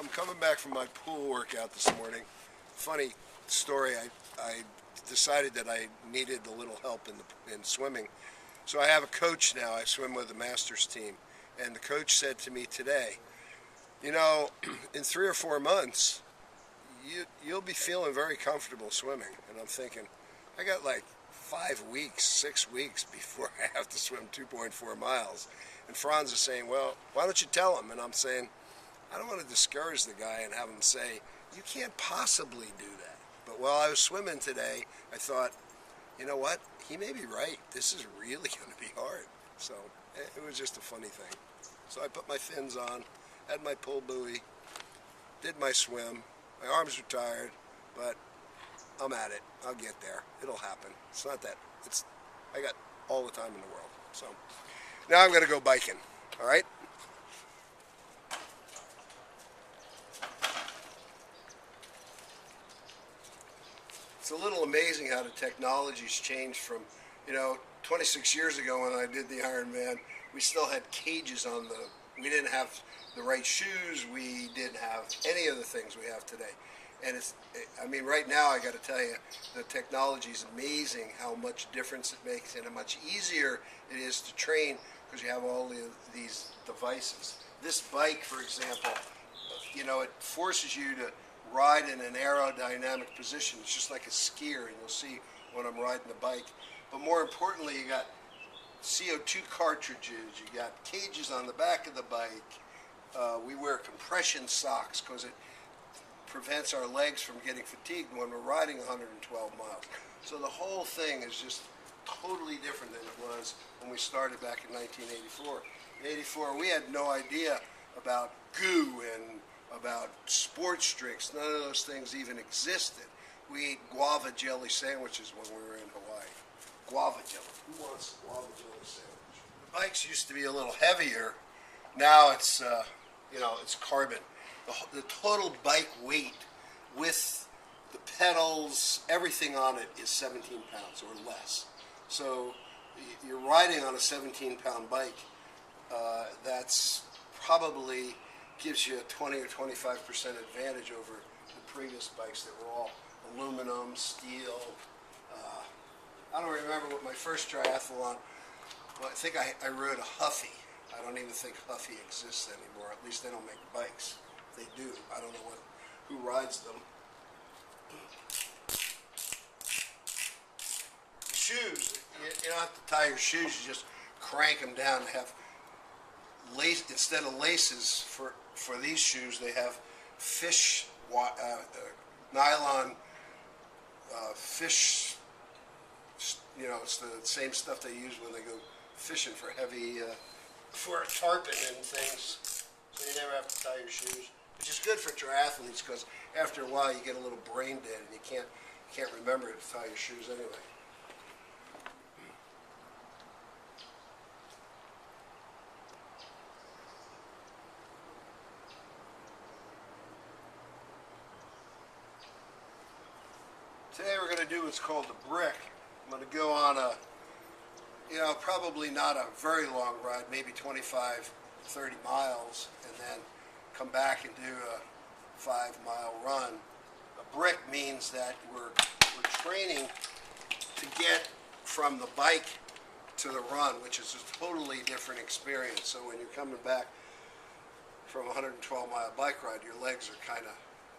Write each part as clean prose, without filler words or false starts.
I'm coming back from my pool workout this morning. Funny story. I decided that I needed a little help in swimming, so I have a coach now. I swim with the Masters team, and the coach said to me today, you know, in 3 or 4 months, you'll be feeling very comfortable swimming. And I'm thinking, I got like 5 weeks, 6 weeks before I have to swim 2.4 miles. And Franz is saying, well, why don't you tell him? And I'm saying, I don't want to discourage the guy and have him say, you can't possibly do that. But while I was swimming today, I thought, you know what? He may be right. This is really going to be hard. So it was just a funny thing. So I put my fins on, had my pull buoy, did my swim. My arms are tired, but I'm at it. I'll get there. It'll happen. It's not that. I got all the time in the world. So now I'm going to go biking. All right? It's a little amazing how the technology's changed from, 26 years ago when I did the Ironman, we still had cages on we didn't have the right shoes, we didn't have any of the things we have today. And right now I got to tell you, the technology is amazing how much difference it makes and how much easier it is to train because you have all these devices. This bike, for example, it forces you to ride in an aerodynamic position. It's just like a skier, and you'll see when I'm riding the bike. But more importantly, you got CO2 cartridges, you got cages on the back of the bike. We wear compression socks because it prevents our legs from getting fatigued when we're riding 112 miles. So the whole thing is just totally different than it was when we started back in 1984. In 84, we had no idea about goo and about sports drinks. None of those things even existed. We ate guava jelly sandwiches when we were in Hawaii. Guava jelly. Who wants a guava jelly sandwich? The bikes used to be a little heavier. Now it's, it's carbon. The total bike weight with the pedals, everything on it is 17 pounds or less. So you're riding on a 17-pound bike. That's probably gives you a 20 or 25% advantage over the previous bikes that were all aluminum, steel. I don't remember what my first triathlon, well, I think I rode a Huffy. I don't even think Huffy exists anymore. At least they don't make bikes. They do. I don't know who rides them. Shoes. You don't have to tie your shoes. You just crank them down. They have lace instead of laces for these shoes. They have nylon fish. It's the same stuff they use when they go fishing for heavy, for tarpon and things. So you never have to tie your shoes, which is good for triathletes because after a while you get a little brain dead and you can't remember to tie your shoes anyway. Today we're going to do what's called the brick. I'm going to go on a, probably not a very long ride, maybe 25, 30 miles, and then come back and do a 5-mile run. A brick means that we're training to get from the bike to the run, which is a totally different experience. So when you're coming back from a 112-mile bike ride, your legs are kind of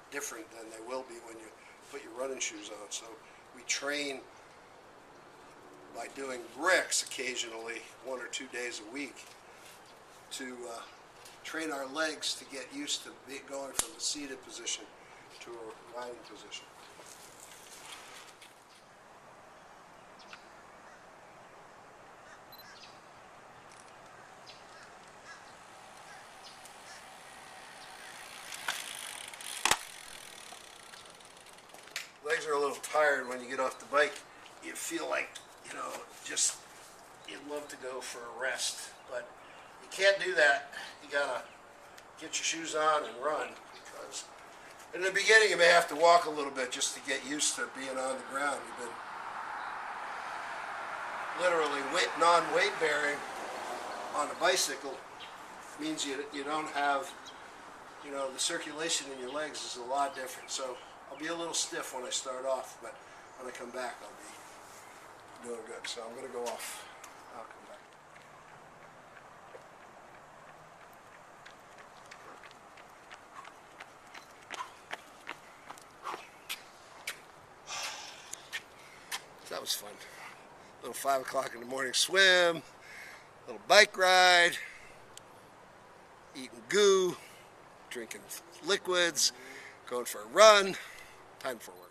different than they will be when you put your running shoes on. So we train by doing bricks occasionally, 1 or 2 days a week, to train our legs to get used to going from a seated position to a riding position. Legs are a little tired when you get off the bike. You feel like, you'd love to go for a rest, but you can't do that. You gotta get your shoes on and run, because in the beginning you may have to walk a little bit just to get used to being on the ground. You've been literally non-weight bearing on a bicycle means you don't have you know, the circulation in your legs is a lot different. So I'll be a little stiff when I start off, but when I come back, I'll be doing good. So I'm going to go off. I'll come back. That was fun. A little 5 o'clock in the morning swim, a little bike ride, eating goo, drinking liquids, going for a run. Time for work.